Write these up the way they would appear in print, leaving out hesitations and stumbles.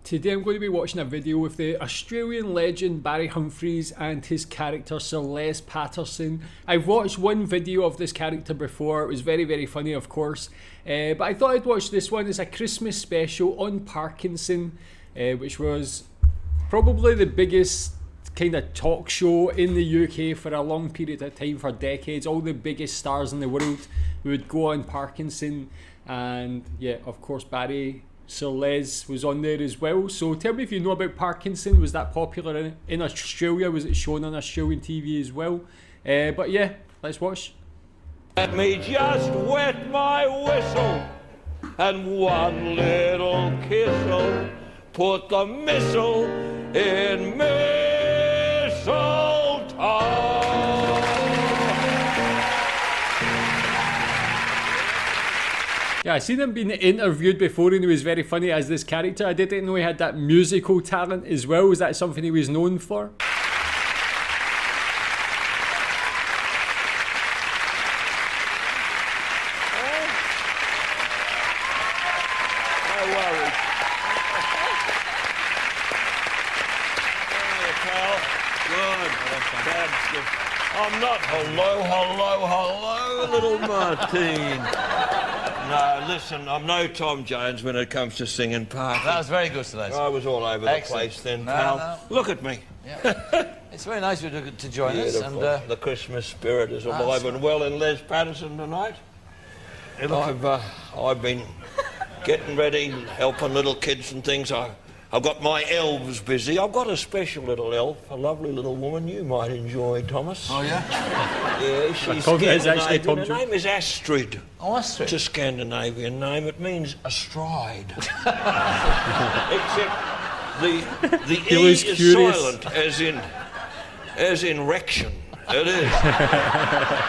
Today I'm going to be watching a video with the Australian legend Barry Humphries and his character Sir Les Patterson. I've watched one video of this character before, it was very funny of course, but I thought I'd watch this one as a Christmas special on Parkinson, which was probably the biggest kind of talk show in the UK for a long period of time, for decades. All the biggest stars in the world would go on Parkinson, and yeah, of course Sir Les was on there as well. So tell me if you know about Parkinson. Was that popular in Australia? Was it shown on Australian TV as well? But yeah, let's watch. Let me just wet my whistle, and one little kiss'll put the missile in mistletoe. Yeah, I seen him being interviewed before and he was very funny as this character. I didn't know he had that musical talent as well. Was that something he was known for? No worries. Hey, pal. Good. That's good. I'm not hello, little Martine. No, listen, I'm no Tom Jones when it comes to singing Parky. That was very good today. I was all over the place then, pal. No. Look at me. Yeah. It's very nice of you to join us. And the Christmas spirit is alive and well in Les Patterson tonight. I've been getting ready, helping little kids and things. I've got my elves busy. I've got a special little elf, a lovely little woman you might enjoy, Thomas. Oh, yeah? Yeah, she's Scandinavian. Her name is Astrid. Oh, Astrid. It's a Scandinavian name. It means astride. Except the E is silent, as in erection. It is.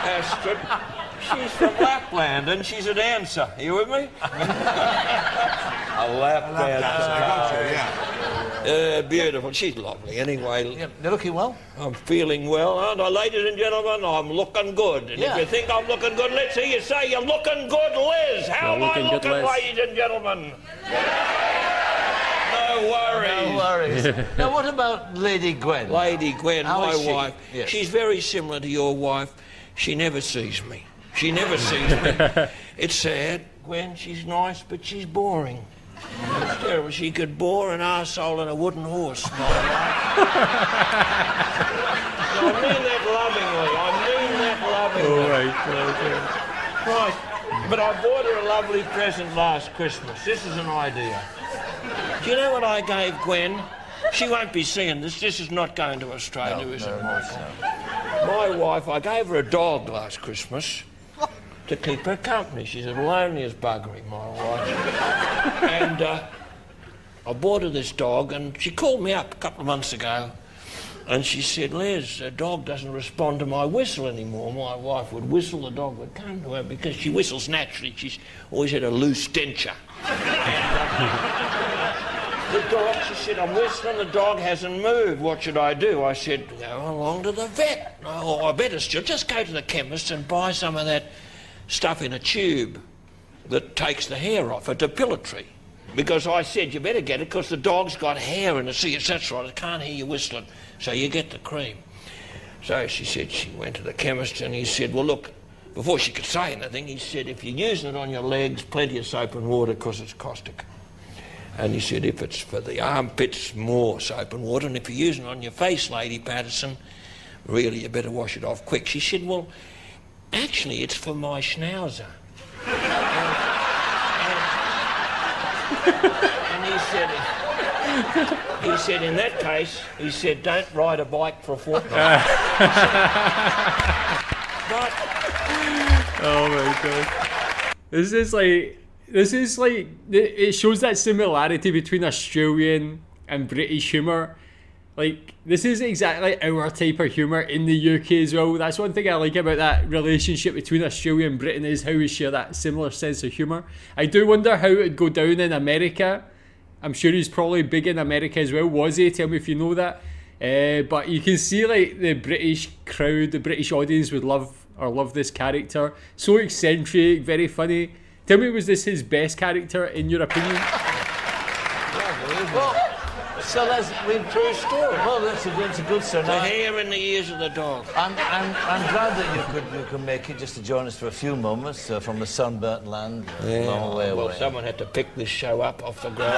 Astrid. She's from Lapland and she's a dancer. Are you with me? A lap dancer. I got you, yeah. Beautiful. She's lovely. Anyway, Yeah, you're looking well? I'm feeling well, aren't I, ladies and gentlemen? I'm looking good. And Yeah. if you think I'm looking good, let's hear you say you're looking good, Liz. How am I looking, ladies and gentlemen? No worries. No worries. Now, what about Lady Gwen? Lady Gwen, How my is she? wife. Yes. She's very similar to your wife. She never sees me. She never sees me. It's sad. Gwen, she's nice, but she's boring. It's terrible. She could bore an arsehole and a wooden horse, my wife. I mean that lovingly. Right. But I bought her a lovely present last Christmas. This is an idea. Do you know what I gave Gwen? She won't be seeing this. This is not going to Australia, is it, Michael? My wife, I gave her a dog last Christmas to keep her company. She's as lonely as buggery, my wife. And I bought her this dog, and she called me up a couple of months ago, and she said, Les, a dog doesn't respond to my whistle anymore. My wife would whistle, the dog would come to her, because she whistles naturally. She's always had a loose denture. The dog, she said, I'm whistling, the dog hasn't moved. What should I do? I said, go along to the vet. Oh, I better still just go to the chemist and buy some of that stuff in a tube that takes the hair off, a depilatory. Because I said, you better get it because the dog's got hair in it. See, that's right, I can't hear you whistling. So you get the cream. So she said she went to the chemist and he said, well, look, before she could say anything, he said, if you're using it on your legs, plenty of soap and water because it's caustic. And he said, if it's for the armpits, more soap and water. And if you're using it on your face, Lady Patterson, really, you better wash it off quick. She said, well, actually, it's for my schnauzer. And he said, in that case, he said, don't ride a bike for a fortnight. But, Oh my god. This is like, it shows that similarity between Australian and British humour. Like, this is exactly our type of humour in the UK as well. That's one thing I like about that relationship between Australia and Britain, is how we share that similar sense of humour. I do wonder how it would go down in America. I'm sure he's probably big in America as well. Was he? Tell me if you know that. But you can see like the British crowd, the British audience would love this character. So eccentric, very funny. Tell me, was this his best character in your opinion? Well, So that's True story. well, that's a good story. The Now, hair in the ears of the dog. I'm glad that you could make it just to join us for a few moments from the sunburnt land, a long way Well, away. someone had to pick this show up off the ground.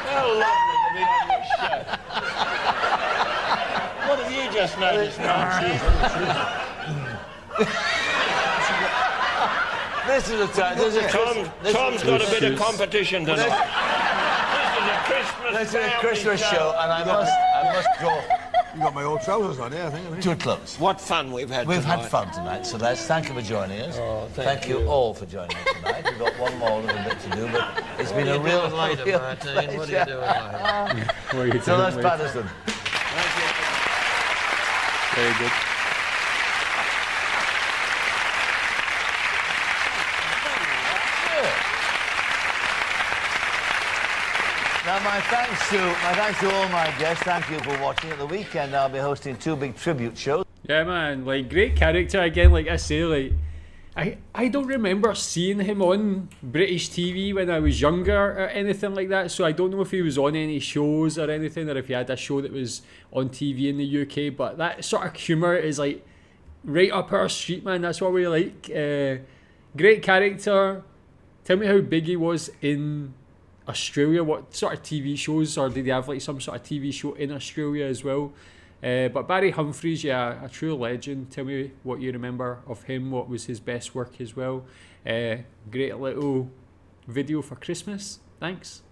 How lovely to be on this show. What have you just noticed, Nancy? This is a time. Tom's got a bit of competition tonight. This is a Christmas show, and I must go You got my old trousers on there, I think. to a close. What fun we've had We've tonight. had fun tonight, so let's thank you for joining us. Oh, thank you all for joining us tonight. We've got one more little bit to do, but it's been a What are real you doing later, real Martin? What are you pleasure. doing later? Sir Les Patterson. Very good. Now, my thanks to all my guests. Thank you for watching. At the weekend, I'll be hosting 2 big tribute shows. Yeah, man, like great character again. Like I say, like I don't remember seeing him on British TV when I was younger or anything like that. So I don't know if he was on any shows or anything, or if he had a show that was on TV in the UK. But that sort of humour is like right up our street, man. That's what we like. Great character. Tell me how big he was in Australia. What sort of TV shows, or did he have like some sort of TV show in Australia as well? But Barry Humphries, yeah, a true legend. Tell me what you remember of him. What was his best work as well? Great little video for Christmas. Thanks.